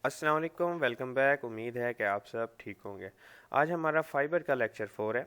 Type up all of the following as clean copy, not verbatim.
अस्सलाम वालेकुम, welcome back. उम्मीद है कि आप सब ठीक होंगे। आज हमारा फाइबर का लेक्चर 4 है।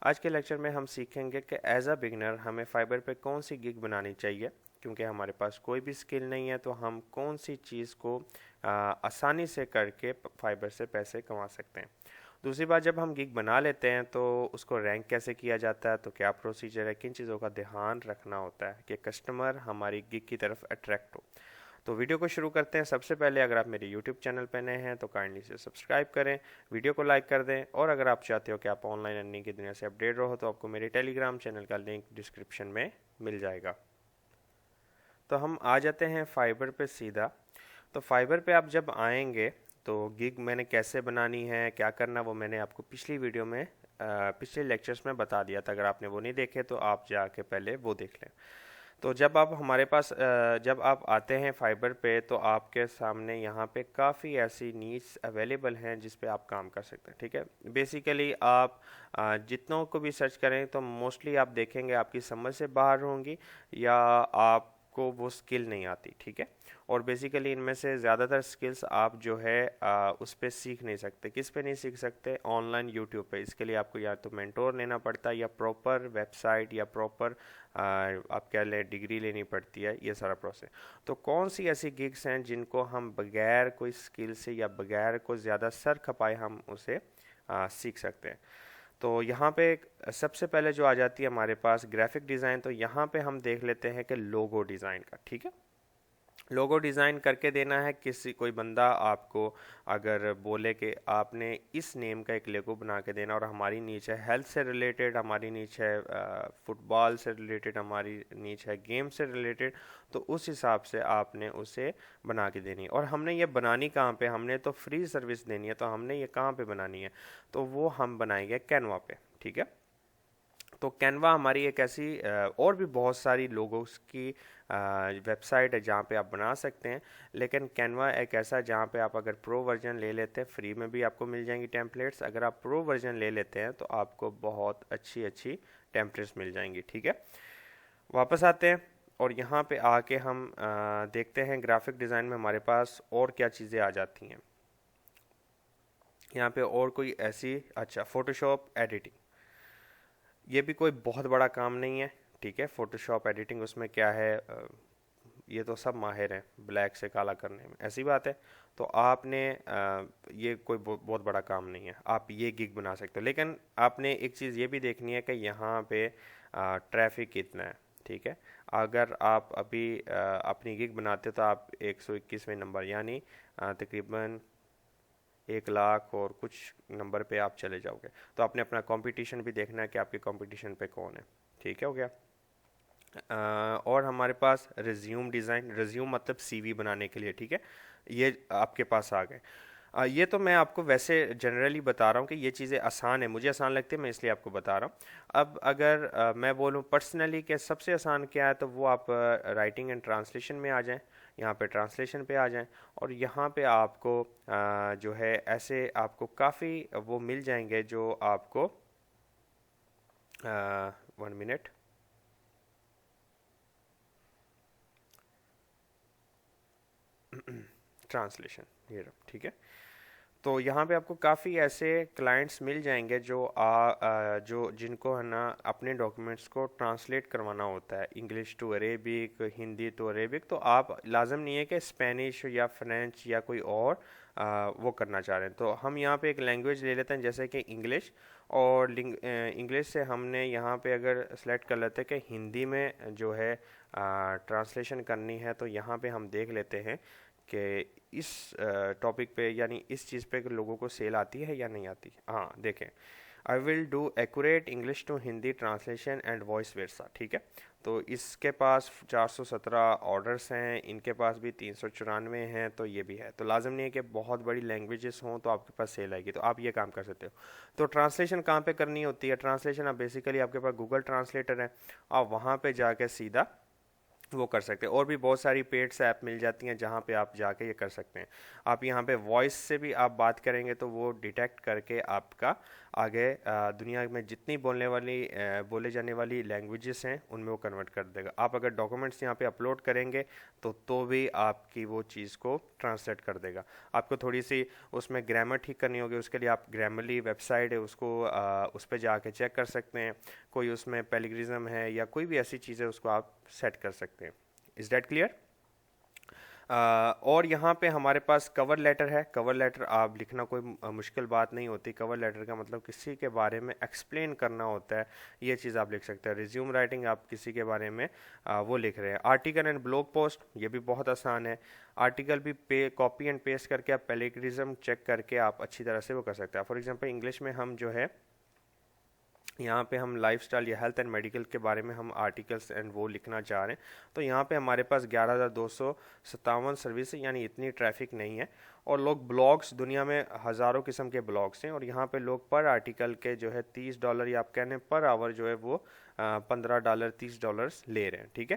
आज के लेक्चर में हम सीखेंगे कि एज अ बिगनर हमें फाइबर पे कौन सी गिग बनानी चाहिए, क्योंकि हमारे पास कोई भी स्किल नहीं है तो हम कौन सी चीज़ को आसानी से करके फाइबर से पैसे कमा सकते हैं। दूसरी बात, जब हम गिग बना लेते हैं तो उसको रैंक कैसे किया जाता है, तो क्या प्रोसीजर है, किन चीज़ों का ध्यान रखना होता है कि कस्टमर हमारी गिग की तरफ अट्रैक्ट हो। तो वीडियो को शुरू करते हैं। सबसे पहले अगर आप मेरे यूट्यूब चैनल पर नए हैं तो काइंडली से सब्सक्राइब करें, वीडियो को लाइक कर दें, और अगर आप चाहते हो कि आप ऑनलाइन अर्निंग की दुनिया से अपडेट रहो तो आपको मेरे टेलीग्राम चैनल का लिंक डिस्क्रिप्शन में मिल जाएगा। तो हम आ जाते हैं फाइबर पे सीधा। तो फाइबर पे आप जब आएंगे तो गिग मैंने कैसे बनानी है, क्या करना, वो मैंने आपको पिछली वीडियो में पिछले लेक्चर्स में बता दिया था। अगर आपने वो नहीं देखे तो आप जाके पहले वो देख लें। तो जब आप हमारे पास जब आप आते हैं फाइबर पे तो आपके सामने यहाँ पे काफ़ी ऐसी नीड्स अवेलेबल हैं जिस पे आप काम कर सकते हैं। ठीक है, बेसिकली आप जितनों को भी सर्च करें तो मोस्टली आप देखेंगे आपकी समझ से बाहर होंगी या आपको वो स्किल नहीं आती। ठीक है, और बेसिकली इनमें से ज़्यादातर स्किल्स आप जो है उस पर सीख नहीं सकते। किस पे नहीं सीख सकते? ऑनलाइन यूट्यूब पे। इसके लिए आपको या तो मेंटोर लेना पड़ता है या प्रॉपर वेबसाइट या प्रॉपर आप कह लें डिग्री लेनी पड़ती है, ये सारा प्रोसेस। तो कौन सी ऐसी गिग्स हैं जिनको हम बगैर कोई स्किल से या बगैर कोई ज़्यादा सर खपाए हम उसे सीख सकते हैं? तो यहाँ पे सबसे पहले जो आ जाती है हमारे पास ग्राफिक डिज़ाइन। तो यहाँ पे हम देख लेते हैं कि लोगो डिज़ाइन का। ठीक है, लोगो डिज़ाइन करके देना है। किसी कोई बंदा आपको अगर बोले कि आपने इस नेम का एक लोगो बना के देना, और हमारी नीच है हेल्थ से रिलेटेड, हमारी नीच है फुटबॉल से रिलेटेड, हमारी नीच है गेम से रिलेटेड, तो उस हिसाब से आपने उसे बना के देनी है। और हमने ये बनानी कहाँ पे? हमने तो फ्री सर्विस देनी है, तो हमने ये कहाँ पे बनानी है? तो वो हम बनाएंगे कैनवा पे। ठीक है, तो कैनवा हमारी एक ऐसी और भी बहुत सारी लोगोस की वेबसाइट है जहाँ पे आप बना सकते हैं, लेकिन कैनवा एक ऐसा जहाँ पे आप अगर प्रो वर्जन ले लेते हैं फ्री में भी आपको मिल जाएंगी टेम्पलेट्स। अगर आप प्रो वर्जन ले लेते हैं तो आपको बहुत अच्छी अच्छी टेम्पलेट्स मिल जाएंगी। ठीक है, वापस आते हैं और यहाँ पे आके हम देखते हैं ग्राफिक डिज़ाइन में हमारे पास और क्या चीज़ें आ जाती हैं। यहाँ पे और कोई ऐसी, अच्छा, फोटोशॉप एडिटिंग, ये भी कोई बहुत बड़ा काम नहीं है। ठीक है, फोटोशॉप एडिटिंग उसमें क्या है, ये तो सब माहिर हैं ब्लैक से काला करने में, ऐसी बात है। तो आपने ये कोई बहुत बड़ा काम नहीं है, आप ये गिग बना सकते हो। लेकिन आपने एक चीज़ ये भी देखनी है कि यहाँ पे ट्रैफिक कितना है। ठीक है, अगर आप अभी अपनी गिग बनाते हो तो आप 121वें नंबर यानी तकरीबन 1 लाख और कुछ नंबर पे आप चले जाओगे। तो आपने अपना कंपटीशन भी देखना है कि आपके कंपटीशन पे कौन है। ठीक है, हो गया। और हमारे पास रिज्यूम डिज़ाइन, रिज्यूम मतलब सीवी बनाने के लिए। ठीक है, ये आपके पास आ गए। ये तो मैं आपको वैसे जनरली बता रहा हूँ कि ये चीज़ें आसान है, मुझे आसान लगती है, मैं इसलिए आपको बता रहा हूँ। अब अगर मैं बोलूँ पर्सनली कि सबसे आसान क्या है, तो वो आप राइटिंग एंड ट्रांसलेशन में आ जाएं। यहाँ पे ट्रांसलेशन पे आ जाएं और यहाँ पे आपको जो है ऐसे आपको काफ़ी वो मिल जाएंगे जो आपको 1 मिनट। ट्रांसलेशन ये रहा। ठीक है, तो यहाँ पे आपको काफ़ी ऐसे क्लाइंट्स मिल जाएंगे जो जो जिनको है ना अपने डॉक्यूमेंट्स को ट्रांसलेट करवाना होता है, English to Arabic, Hindi to Arabic. तो आप लाजम नहीं है कि स्पेनिश या फ्रेंच या कोई और वो करना चाह रहे हैं। तो हम यहाँ पे एक लैंग्वेज ले लेते हैं जैसे कि इंग्लिश, और इंग्लिश से हमने यहाँ पे अगर सेलेक्ट कर लेते हैं कि हिंदी में जो है ट्रांसलेशन करनी है, तो यहाँ पे हम देख लेते हैं कि इस टॉपिक पे यानी इस चीज़ पे लोगों को सेल आती है या नहीं आती। हाँ देखें, I will do accurate English to Hindi translation and vice versa. ठीक है, तो इसके पास 417 ऑर्डर्स हैं, इनके पास भी 394 हैं, तो ये भी है। तो लाजम नहीं है कि बहुत बड़ी लैंग्वेजेस हों तो आपके पास सेल आएगी, तो आप ये काम कर सकते हो। तो ट्रांसलेशन कहाँ पे करनी होती है? ट्रांसलेशन आप बेसिकली आपके पास गूगल ट्रांसलेटर है, आप वहाँ पे जाके सीधा वो कर सकते हैं। और भी बहुत सारी पेड से ऐप मिल जाती हैं जहाँ पे आप जाके ये कर सकते हैं। आप यहाँ पे वॉइस से भी आप बात करेंगे तो वो डिटेक्ट करके आपका आगे दुनिया में जितनी बोले जाने वाली लैंग्वेजेस हैं उनमें वो कन्वर्ट कर देगा। आप अगर डॉक्यूमेंट्स यहाँ पे अपलोड करेंगे तो भी आपकी वो चीज़ को ट्रांसलेट कर देगा। आपको थोड़ी सी उसमें ग्रामर ठीक करनी होगी, उसके लिए आप ग्रामरली वेबसाइट है उसको उस पर जाके चेक कर सकते हैं। कोई उसमें पैलिग्रिज्म है या कोई भी ऐसी चीज़ है उसको आप सेट कर सकते हैं। Is that clear? और यहाँ पे हमारे पास कवर लेटर है। कवर लेटर आप लिखना कोई मुश्किल बात नहीं होती। कवर लेटर का मतलब किसी के बारे में एक्सप्लेन करना होता है, ये चीज़ आप लिख सकते हैं। रिज्यूम राइटिंग, आप किसी के बारे में वो लिख रहे हैं। आर्टिकल एंड ब्लॉग पोस्ट, ये भी बहुत आसान है। आर्टिकल भी कॉपी एंड पेस्ट करके आप प्लेगरिज्म चेक करके आप अच्छी तरह से वो कर सकते हैं। फॉर एग्जांपल इंग्लिश में हम जो है यहाँ पे हम लाइफस्टाइल या हेल्थ एंड मेडिकल के बारे में हम आर्टिकल्स एंड वो लिखना चाह रहे हैं, तो यहाँ पे हमारे पास 11,257 सर्विस है, यानी इतनी ट्रैफिक नहीं है। और लोग ब्लॉग्स, दुनिया में हज़ारों किस्म के ब्लॉग्स हैं और यहाँ पे लोग पर आर्टिकल के जो है $30 या आप कहने पर आवर जो है वो $15 $30 ले रहे हैं। ठीक है,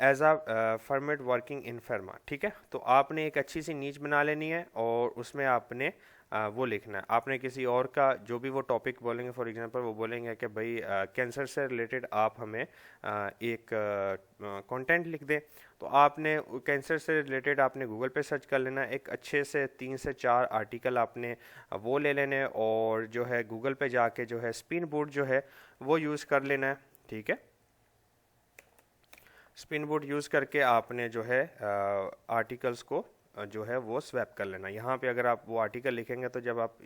एज आ फर्मेड वर्किंग इन फर्मा। ठीक है, तो आपने एक अच्छी सी नीच बना लेनी है और उसमें आपने वो लिखना है। आपने किसी और का जो भी वो टॉपिक बोलेंगे, फॉर एग्जांपल वो बोलेंगे कि भाई कैंसर से रिलेटेड आप हमें एक कंटेंट लिख दें, तो आपने कैंसर से रिलेटेड आपने गूगल पे सर्च कर लेना। एक अच्छे से 3 से 4 आर्टिकल आपने वो ले लेने और जो है गूगल पे जाके जो है स्पिन बोर्ड जो है वो यूज़ कर लेना है। ठीक है, स्पिन बोर्ड यूज़ करके आपने जो है आर्टिकल्स को जो है वो स्वैप कर लेना। यहाँ पे अगर आप वो आर्टिकल लिखेंगे तो जब आप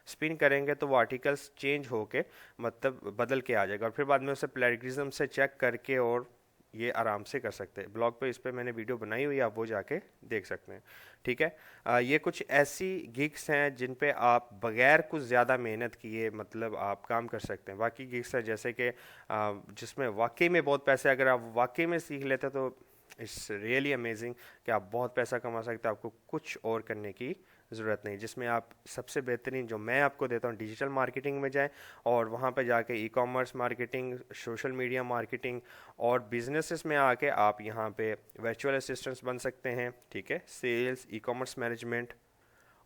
स्पिन करेंगे तो वो आर्टिकल्स चेंज होके मतलब बदल के आ जाएगा और फिर बाद में उसे प्लेगरिज्म से चेक करके और ये आराम से कर सकते हैं। ब्लॉग पे इस पे मैंने वीडियो बनाई हुई है, आप वो जाके देख सकते हैं। ठीक है, ये कुछ ऐसी गिग्स हैं जिन पे आप बगैर कुछ ज़्यादा मेहनत किए मतलब आप काम कर सकते हैं। बाकी गिग्स हैं जैसे कि जिसमें वाकई में बहुत पैसे, अगर आप वाकई में सीख लेते तो इट्स रियली अमेजिंग कि आप बहुत पैसा कमा सकते हैं। आपको कुछ और करने की ज़रूरत नहीं। जिसमें आप सबसे बेहतरीन जो मैं आपको देता हूँ, डिजिटल मार्केटिंग में जाएं और वहाँ पे जाके e commerce marketing, social media marketing और बिजनेसेस में आके आप यहाँ पे वर्चुअल असिस्टेंट्स बन सकते हैं। ठीक है, सेल्स, ई कॉमर्स मैनेजमेंट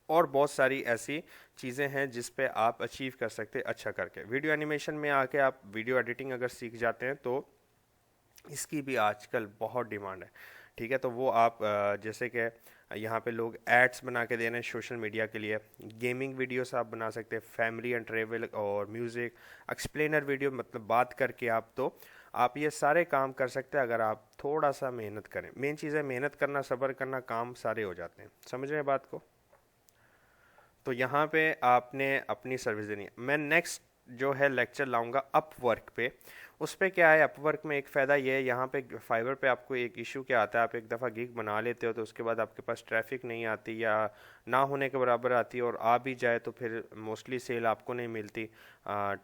और बहुत सारी ऐसी चीज़ें हैं जिस पे आप अचीव कर सकते हैं अच्छा करके। वीडियो एनिमेशन में आके आप वीडियो एडिटिंग अगर सीख जाते हैं तो इसकी भी आजकल बहुत डिमांड है। ठीक है, तो वो आप जैसे कि यहाँ पे लोग एड्स बना के दे रहे हैं सोशल मीडिया के लिए। गेमिंग वीडियोस आप बना सकते हैं, फैमिली एंड ट्रेवल और म्यूज़िक, एक्सप्लेनर वीडियो, मतलब बात करके आप ये सारे काम कर सकते हैं अगर आप थोड़ा सा मेहनत करें। मेन चीज़ है मेहनत करना, सब्र करना, काम सारे हो जाते हैं। समझ रहे हैं बात को? तो यहाँ पे आपने अपनी सर्विस देनी है। मैं नेक्स्ट जो है लेक्चर लाऊंगा अपवर्क पे। उस पे क्या है, अपवर्क में एक फ़ायदा ये है, यहाँ पे फाइवर पे आपको एक इशू क्या आता है, आप एक दफ़ा गिग बना लेते हो तो उसके बाद आपके पास ट्रैफिक नहीं आती या ना होने के बराबर आती है, और आ भी जाए तो फिर मोस्टली सेल आपको नहीं मिलती,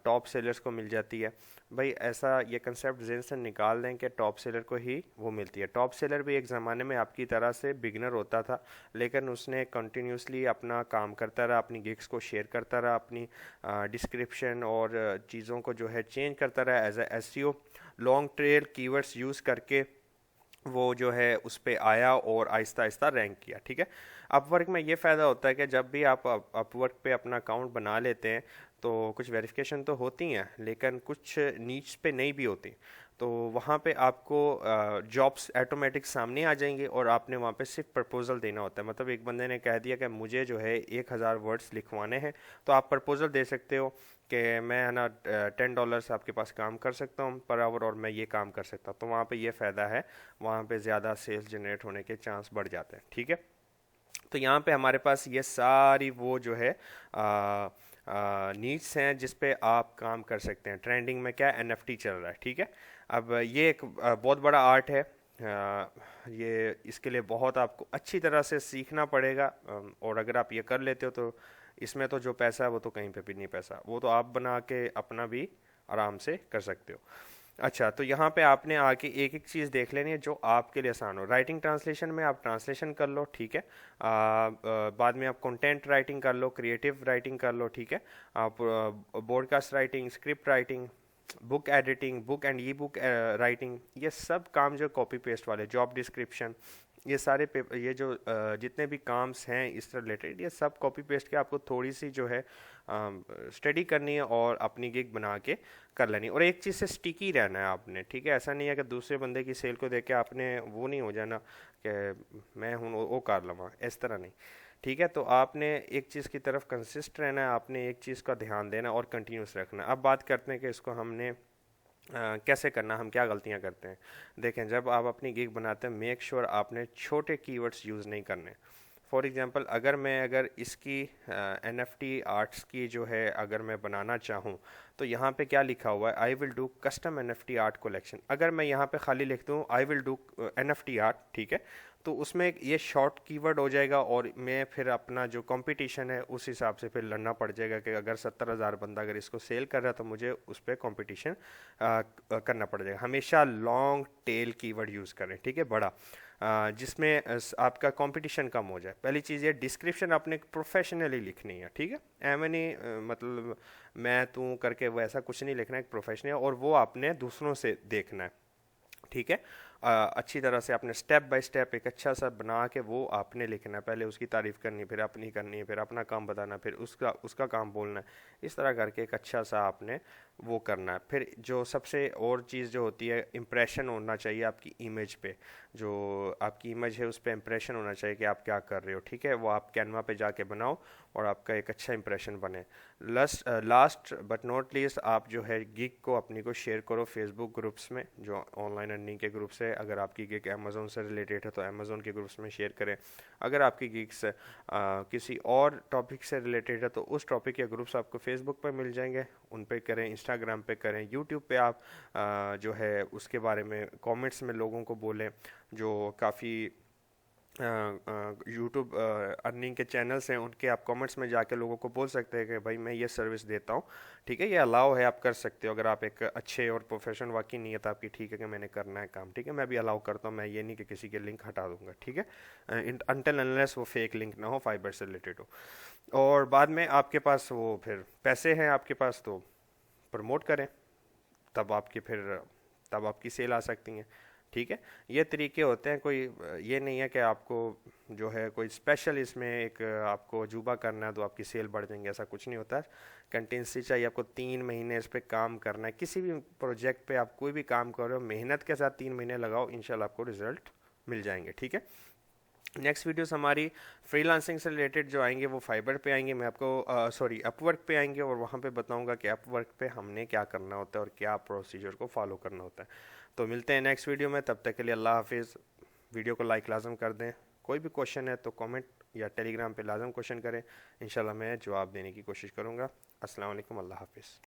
टॉप सेलर्स को मिल जाती है। भाई ऐसा ये कंसेप्ट ज़हन से निकाल दें कि टॉप सेलर को ही वो मिलती है। टॉप सेलर भी एक ज़माने में आपकी तरह से बिगनर होता था, लेकिन उसने कंटिन्यूसली अपना काम करता रहा, अपनी गिग्स को शेयर करता रहा, अपनी डिस्क्रिप्शन और चीज़ों को जो है चेंज करता रहा as a SEO, long trail keywords use करके वो जो है उस पे आया और आहिस्ता आहिस्ता रैंक किया। ठीक है, अपवर्क में ये फ़ायदा होता है कि जब भी आप अपवर्क पे अपना अकाउंट बना लेते हैं तो कुछ वेरिफिकेशन तो होती हैं लेकिन कुछ नीच पे नहीं भी होती, तो वहाँ पे आपको जॉब्स ऑटोमेटिक सामने आ जाएंगे और आपने वहाँ पे सिर्फ प्रपोजल देना होता है। मतलब एक बंदे ने कह दिया कि मुझे जो है 1,000 वर्ड्स लिखवाने हैं, तो आप प्रपोजल दे सकते हो कि मैं है ना $10 आपके पास काम कर सकता हूँ पर आवर और मैं ये काम कर सकता हूँ। तो वहाँ पे ये फ़ायदा है, वहाँ पे ज़्यादा सेल्स जनरेट होने के चांस बढ़ जाते हैं। ठीक है, तो यहाँ पे हमारे पास ये सारी वो जो है नीड्स हैं जिस पे आप काम कर सकते हैं। ट्रेंडिंग में क्या NFT चल रहा है। ठीक है, अब ये एक बहुत बड़ा आर्ट है, ये इसके लिए बहुत आपको अच्छी तरह से सीखना पड़ेगा, और अगर आप ये कर लेते हो तो इसमें तो जो पैसा है वो तो कहीं पे भी नहीं पैसा, वो तो आप बना के अपना भी आराम से कर सकते हो। अच्छा, तो यहाँ पे आपने आके एक एक चीज़ देख लेनी है जो आपके लिए आसान हो। राइटिंग ट्रांसलेशन में आप ट्रांसलेशन कर लो, ठीक है। बाद में आप कंटेंट राइटिंग कर लो, क्रिएटिव राइटिंग कर लो, ठीक है। आप broadcast writing, script writing, book editing, book and E book writing, ये सब काम जो कॉपी पेस्ट वाले, जॉब डिस्क्रिप्शन, ये सारे ये जो जितने भी काम्स हैं इससे रिलेटेड, ये सब कॉपी पेस्ट के आपको थोड़ी सी जो है स्टडी करनी है और अपनी गिग बना के कर लेनी, और एक चीज़ से स्टिकी रहना है आपने, ठीक है। ऐसा नहीं है कि दूसरे बंदे की सेल को देख के आपने वो नहीं हो जाना कि मैं हूँ वो कर लूँगा, इस तरह नहीं, ठीक है। तो आपने एक चीज़ की तरफ कंसिस्ट रहना है, आपने एक चीज़ का ध्यान देना और कंटिन्यूस रखना। अब बात करते हैं कि इसको हमने कैसे करना, हम क्या गलतियां करते हैं। देखें, जब आप अपनी गिग बनाते हैं, मेक श्योर आपने छोटे कीवर्ड्स यूज़ नहीं करने। फॉर एग्जांपल, अगर इसकी NFT आर्ट्स की जो है अगर मैं बनाना चाहूँ, तो यहाँ पे क्या लिखा हुआ है, आई will do custom NFT art collection. अगर मैं यहाँ पे खाली लिख दूँ आई विल डू NFT आर्ट, ठीक है, तो उसमें ये शॉर्ट कीवर्ड हो जाएगा और मैं फिर अपना जो कंपटीशन है उस हिसाब से फिर लड़ना पड़ जाएगा कि अगर 70,000 बंदा अगर इसको सेल कर रहा है तो मुझे उस पर कॉम्पिटिशन करना पड़ जाएगा। हमेशा लॉन्ग टेल कीवर्ड यूज़ करें, ठीक है, बड़ा, जिसमें आपका कंपटीशन कम हो जाए। पहली चीज़ ये, डिस्क्रिप्शन आपने प्रोफेशनली लिखनी है, ठीक है, एम नहीं मतलब मैं तू करके वैसा कुछ नहीं लिखना है, एक प्रोफेशनल, और वो आपने दूसरों से देखना है, ठीक है। अच्छी तरह से आपने स्टेप बाय स्टेप एक अच्छा सा बना के वो आपने लिखना है, पहले उसकी तारीफ़ करनी, फिर अपनी करनी है, फिर अपना काम बताना, फिर उसका उसका काम बोलना है, इस तरह करके एक अच्छा सा आपने वो करना है। फिर जो सबसे और चीज़ जो होती है, इम्प्रेशन होना चाहिए आपकी इमेज पे, जो आपकी इमेज है उस पर इम्प्रेशन होना चाहिए कि आप क्या कर रहे हो, ठीक है, वो आप कैनवा पे जाके बनाओ और आपका एक अच्छा इंप्रेशन बने। लास्ट बट नॉट लीस्ट, आप जो है गिग को अपनी को शेयर करो फेसबुक ग्रुप्स में, जो ऑनलाइन अर्निंग के ग्रुप्स है। अगर आपकी गिग अमेज़ोन से रिलेटेड है तो अमेज़ोन के ग्रुप्स में शेयर करें। अगर आपकी गिग्स किसी और टॉपिक से रिलेटेड है तो उस टॉपिक के ग्रुप्स आपको फेसबुक पे मिल जाएंगे, उन पे करें, इंस्टाग्राम पे करें, यूट्यूब पे आप जो है उसके बारे में कमेंट्स में लोगों को बोलें। जो काफ़ी यूट्यूब अर्निंग के चैनल्स हैं उनके आप कमेंट्स में जाके लोगों को बोल सकते हैं कि भाई मैं ये सर्विस देता हूँ, ठीक है, ये अलाउ है, आप कर सकते हो। अगर आप एक अच्छे और प्रोफेशनल वाकई नीयत आपकी ठीक है कि मैंने करना है काम, ठीक है, मैं भी अलाउ करता हूँ, मैं ये नहीं कि किसी के लिंक हटा दूंगा, ठीक है, अनटिल अनलेस वो फेक लिंक ना हो, फाइबर से रिलेटेड हो। और बाद में आपके पास वो फिर पैसे हैं आपके पास तो प्रमोट करें, तब आपकी फिर तब आपकी सेल आ सकती हैं, ठीक है। ये तरीके होते हैं, कोई ये नहीं है कि आपको जो है कोई स्पेशल इसमें एक आपको अजूबा करना है तो आपकी सेल बढ़ जाएंगे, ऐसा कुछ नहीं होता है। कंटिन्यूसी चाहिए आपको, 3 महीने इस पर काम करना है। किसी भी प्रोजेक्ट पे आप कोई भी काम कर रहे हो, मेहनत के साथ 3 महीने लगाओ, इंशाल्लाह आपको रिजल्ट मिल जाएंगे, ठीक है। नेक्स्ट वीडियोस हमारी फ्रीलांसिंग से रिलेटेड जो आएंगे वो फाइबर पे आएंगे, मैं आपको सॉरी अपवर्क पे आएंगे, और वहाँ पे बताऊंगा कि अपवर्क पे हमने क्या करना होता है और क्या प्रोसीजर को फॉलो करना होता है। तो मिलते हैं नेक्स्ट वीडियो में, तब तक के लिए अल्लाह हाफिज़। वीडियो को लाइक लाजम कर दें, कोई भी क्वेश्चन है तो कमेंट या टेलीग्राम पे लाजम क्वेश्चन करें, इंशाल्लाह मैं जवाब देने की कोशिश करूँगा। अस्सलाम वालेकुम, अल्लाह हाफिज़।